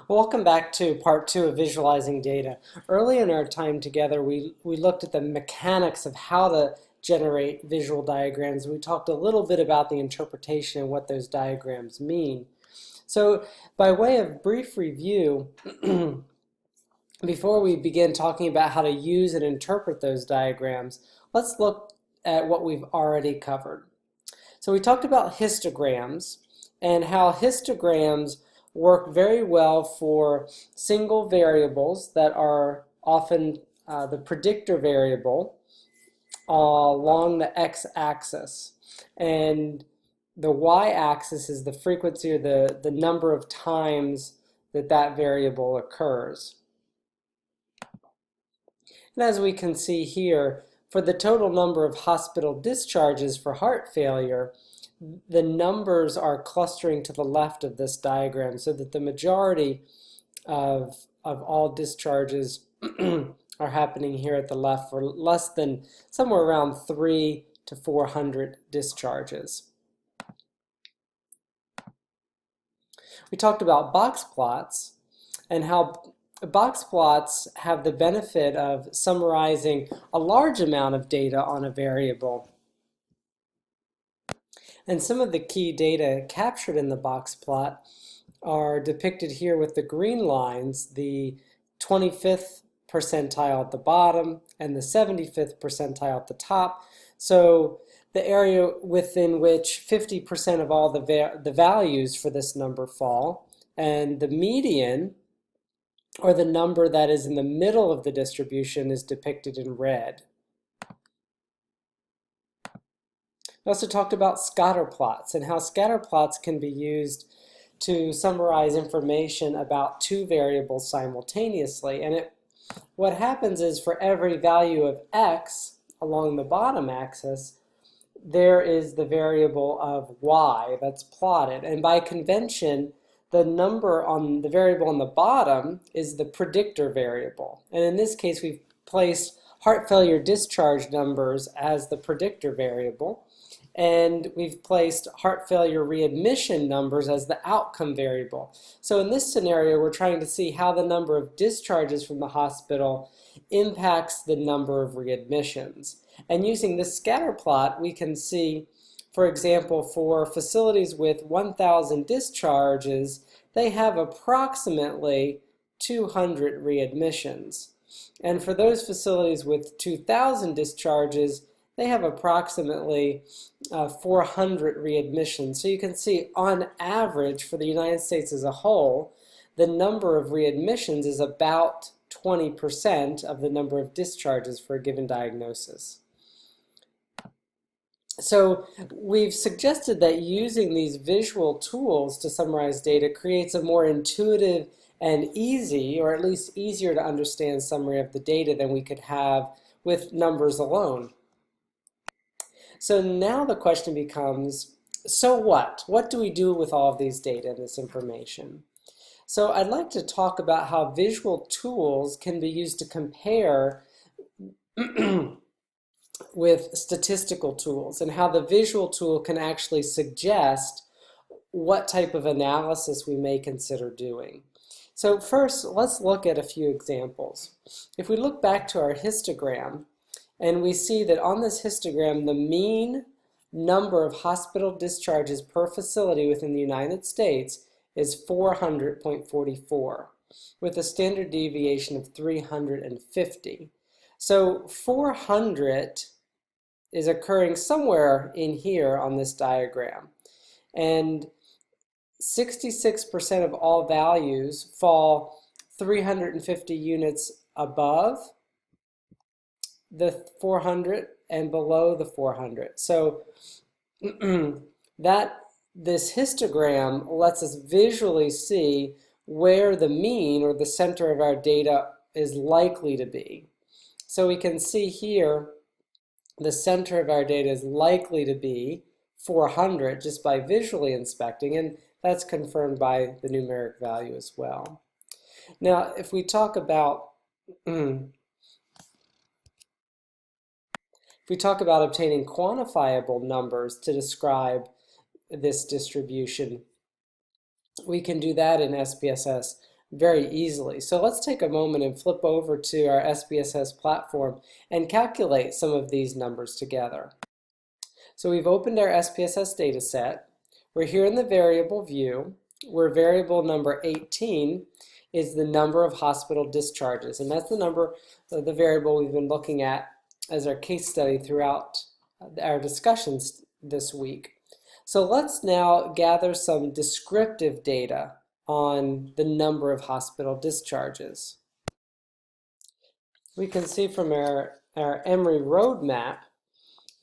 Welcome back to part two of visualizing data. Early in our time together, we looked at the mechanics of how to generate visual diagrams. We talked a little bit about the interpretation and what those diagrams mean. So by way of brief review, before we begin talking about how to use and interpret those diagrams, let's look at what we've already covered. So we talked about histograms and how histograms work very well for single variables that are often the predictor variable along the x-axis. And the y-axis is the frequency or the number of times that that variable occurs. And as we can see here, for the total number of hospital discharges for heart failure, the numbers are clustering to the left of this diagram so that the majority of all discharges are happening here at the left for less than somewhere around 300 to 400 discharges. We talked about box plots and how box plots have the benefit of summarizing a large amount of data on a variable. And some of the key data captured in the box plot are depicted here with the green lines, the 25th percentile at the bottom and the 75th percentile at the top. So the area within which 50% of all the values for this number fall, and the median, or the number that is in the middle of the distribution, is depicted in red. We also talked about scatter plots and how scatter plots can be used to summarize information about two variables simultaneously. And what happens is for every value of x along the bottom axis, there is the variable of y that's plotted. And by convention, the number on the variable on the bottom is the predictor variable. And in this case, we've placed heart failure discharge numbers as the predictor variable. And we've placed heart failure readmission numbers as the outcome variable. So in this scenario, we're trying to see how the number of discharges from the hospital impacts the number of readmissions. And using this scatter plot, we can see, for example, for facilities with 1,000 discharges, they have approximately 200 readmissions. And for those facilities with 2,000 discharges, they have approximately 400 readmissions. So you can see on average for the United States as a whole, the number of readmissions is about 20% of the number of discharges for a given diagnosis. So we've suggested that using these visual tools to summarize data creates a more intuitive and easy, or at least easier to understand summary of the data than we could have with numbers alone. So now the question becomes, so what? What do we do with all of these data and this information? So I'd like to talk about how visual tools can be used to compare with statistical tools and how the visual tool can actually suggest what type of analysis we may consider doing. So first, let's look at a few examples. If we look back to our histogram, and we see that on this histogram, the mean number of hospital discharges per facility within the United States is 400.44, with a standard deviation of 350. So 400 is occurring somewhere in here on this diagram. And 66% of all values fall 350 units above the 400 and below the 400. So this histogram lets us visually see where the mean or the center of our data is likely to be. So we can see here the center of our data is likely to be 400 just by visually inspecting, and that's confirmed by the numeric value as well. Now, if we talk about obtaining quantifiable numbers to describe this distribution, we can do that in SPSS very easily. So let's take a moment and flip over to our SPSS platform and calculate some of these numbers together. So we've opened our SPSS data set. We're here in the variable view, where variable number 18 is the number of hospital discharges, and that's the number, the variable we've been looking at as our case study throughout our discussions this week. So let's now gather some descriptive data on the number of hospital discharges. We can see from our Emory roadmap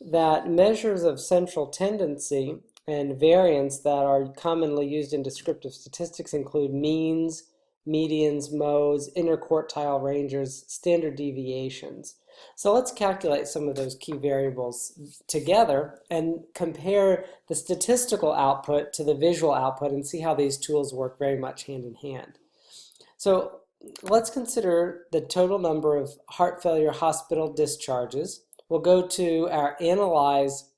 that measures of central tendency and variance that are commonly used in descriptive statistics include means, medians, modes, interquartile ranges, standard deviations. So let's calculate some of those key variables together and compare the statistical output to the visual output and see how these tools work very much hand in hand. So let's consider the total number of heart failure hospital discharges. We'll go to our Analyze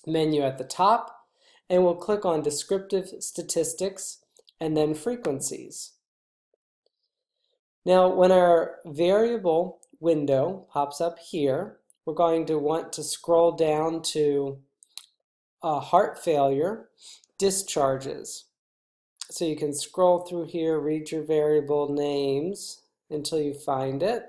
menu at the top, and we'll click on Descriptive Statistics and then Frequencies. Now, when our variable window pops up here, we're going to want to scroll down to heart failure discharges. So you can scroll through here, read your variable names until you find it.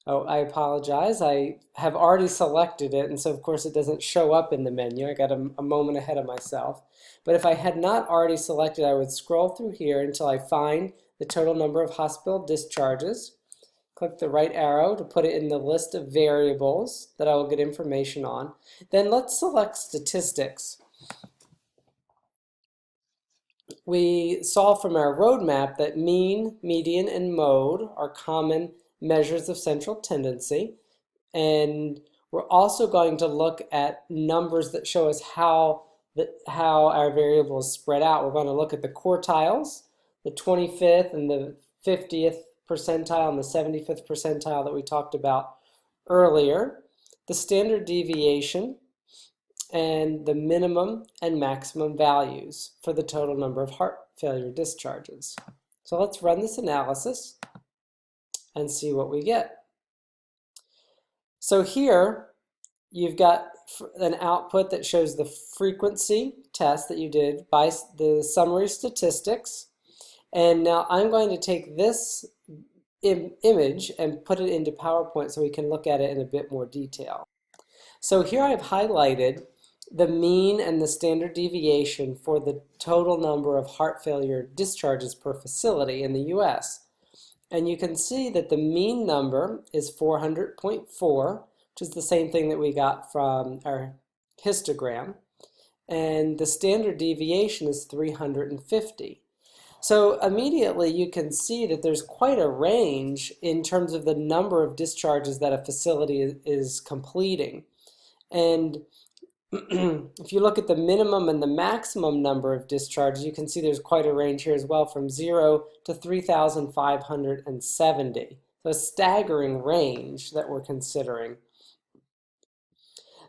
Oh, I apologize. I have already selected it, and so of course it doesn't show up in the menu. I got a moment ahead of myself. But if I had not already selected, I would scroll through here until I find the total number of hospital discharges. Click the right arrow to put it in the list of variables that I will get information on. Then let's select statistics. We saw from our roadmap that mean, median, and mode are common measures of central tendency, and we're also going to look at numbers that show us how our variable is spread out. We're going to look at the quartiles, the 25th and the 50th percentile and the 75th percentile that we talked about earlier, the standard deviation, and the minimum and maximum values for the total number of heart failure discharges. So let's run this analysis and see what we get. So here you've got an output that shows the frequency test that you did by the summary statistics. And now I'm going to take this image and put it into PowerPoint so we can look at it in a bit more detail. So here I've highlighted the mean and the standard deviation for the total number of heart failure discharges per facility in the US. And you can see that the mean number is 400.4, which is the same thing that we got from our histogram. And the standard deviation is 350. So immediately you can see that there's quite a range in terms of the number of discharges that a facility is completing. And if you look at the minimum and the maximum number of discharges, you can see there's quite a range here as well, from 0 to 3,570. So a staggering range that we're considering.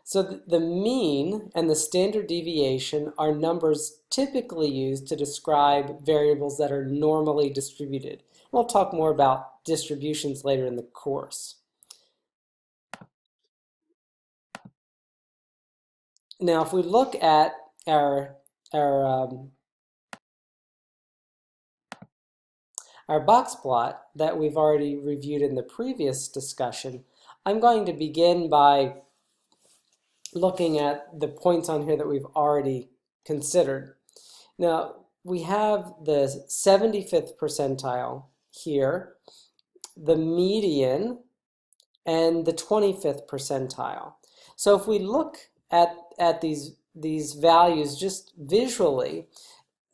So the mean and the standard deviation are numbers typically used to describe variables that are normally distributed. We'll talk more about distributions later in the course. Now, if we look at our box plot that we've already reviewed in the previous discussion, I'm going to begin by looking at the points on here that we've already considered. Now, we have the 75th percentile here, the median, and the 25th percentile. So if we look at these values just visually,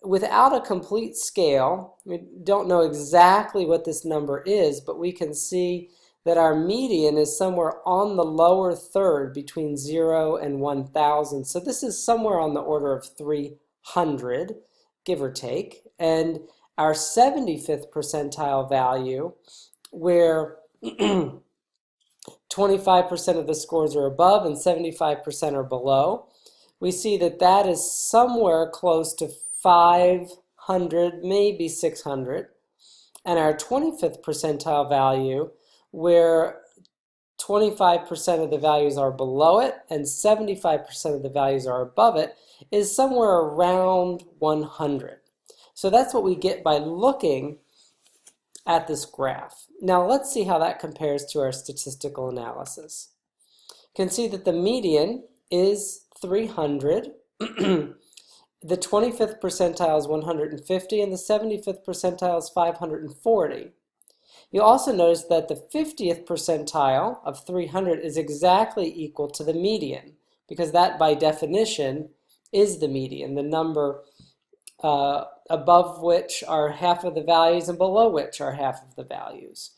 without a complete scale, we don't know exactly what this number is, but we can see that our median is somewhere on the lower third between 0 and 1,000. So this is somewhere on the order of 300, give or take. And our 75th percentile value, where 25% of the scores are above and 75% are below, we see that that is somewhere close to 500, maybe 600. And our 25th percentile value, where 25% of the values are below it and 75% of the values are above it, is somewhere around 100. So that's what we get by looking at this graph. Now let's see how that compares to our statistical analysis. You can see that the median is 300. The 25th percentile is 150 and the 75th percentile is 540. You'll also notice that the 50th percentile of 300 is exactly equal to the median, because that by definition is the median, the number above which are half of the values and below which are half of the values.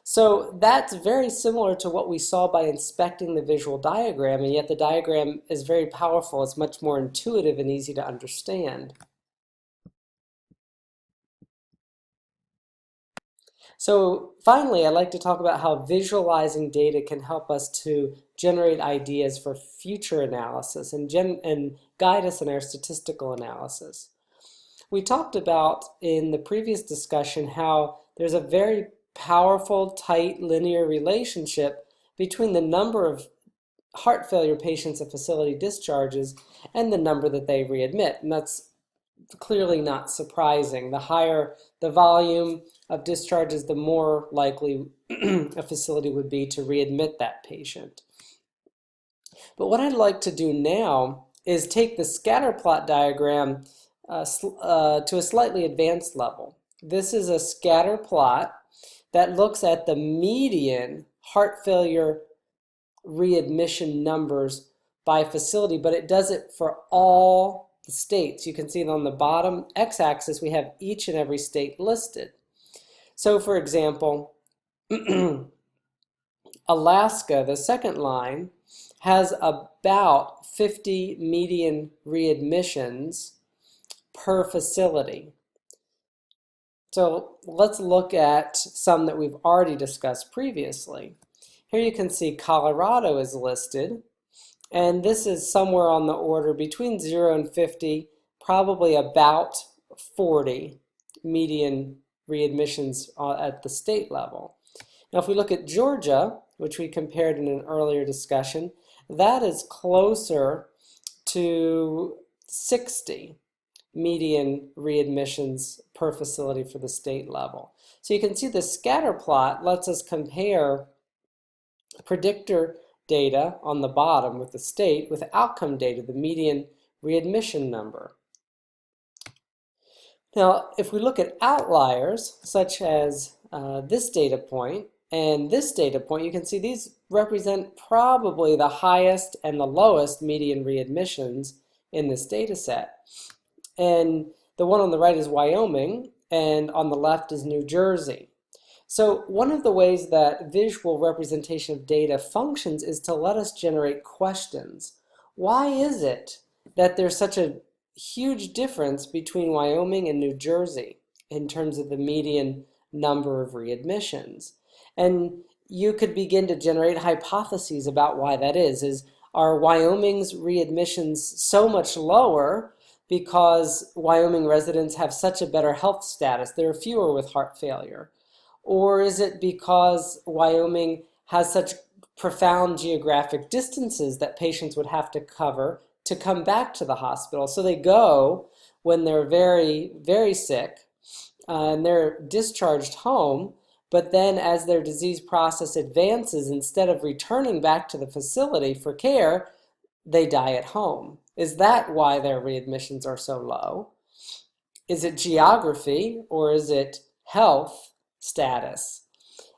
So that's very similar to what we saw by inspecting the visual diagram, and yet the diagram is very powerful. It's much more intuitive and easy to understand. So finally, I'd like to talk about how visualizing data can help us to generate ideas for future analysis and guide us in our statistical analysis. We talked about in the previous discussion how there's a very powerful, tight, linear relationship between the number of heart failure patients a facility discharges and the number that they readmit. And that's clearly not surprising. The higher the volume of discharges, the more likely a facility would be to readmit that patient. But what I'd like to do now is take the scatter plot diagram to a slightly advanced level. This is a scatter plot that looks at the median heart failure readmission numbers by facility, but it does it for all the states. You can see on the bottom x-axis we have each and every state listed. So for example, Alaska, the second line, has about 50 median readmissions per facility. So let's look at some that we've already discussed previously. Here you can see Colorado is listed, and this is somewhere on the order between 0 and 50, probably about 40 median readmissions at the state level. Now if we look at Georgia, which we compared in an earlier discussion, that is closer to 60 median readmissions per facility for the state level. So you can see the scatter plot lets us compare predictor data on the bottom with the state with outcome data, the median readmission number. Now, if we look at outliers, such as this data point and this data point, you can see these represent probably the highest and the lowest median readmissions in this data set. And the one on the right is Wyoming, and on the left is New Jersey. So one of the ways that visual representation of data functions is to let us generate questions. Why is it that there's such a huge difference between Wyoming and New Jersey in terms of the median number of readmissions? And you could begin to generate hypotheses about why that is. Are Wyoming's readmissions so much lower because Wyoming residents have such a better health status? There are fewer with heart failure. Or is it because Wyoming has such profound geographic distances that patients would have to cover to come back to the hospital? So they go when they're very, very sick and they're discharged home, but then as their disease process advances, instead of returning back to the facility for care, they die at home. Is that why their readmissions are so low? Is it geography or is it health status?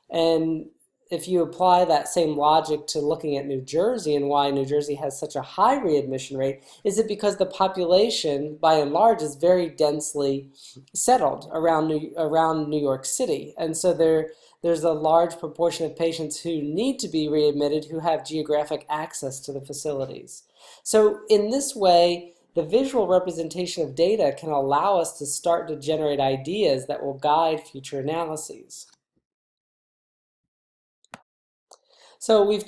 And if you apply that same logic to looking at New Jersey and why New Jersey has such a high readmission rate, is it because the population, by and large, is very densely settled around New York City? And so there's a large proportion of patients who need to be readmitted who have geographic access to the facilities. So in this way, the visual representation of data can allow us to start to generate ideas that will guide future analyses. So we've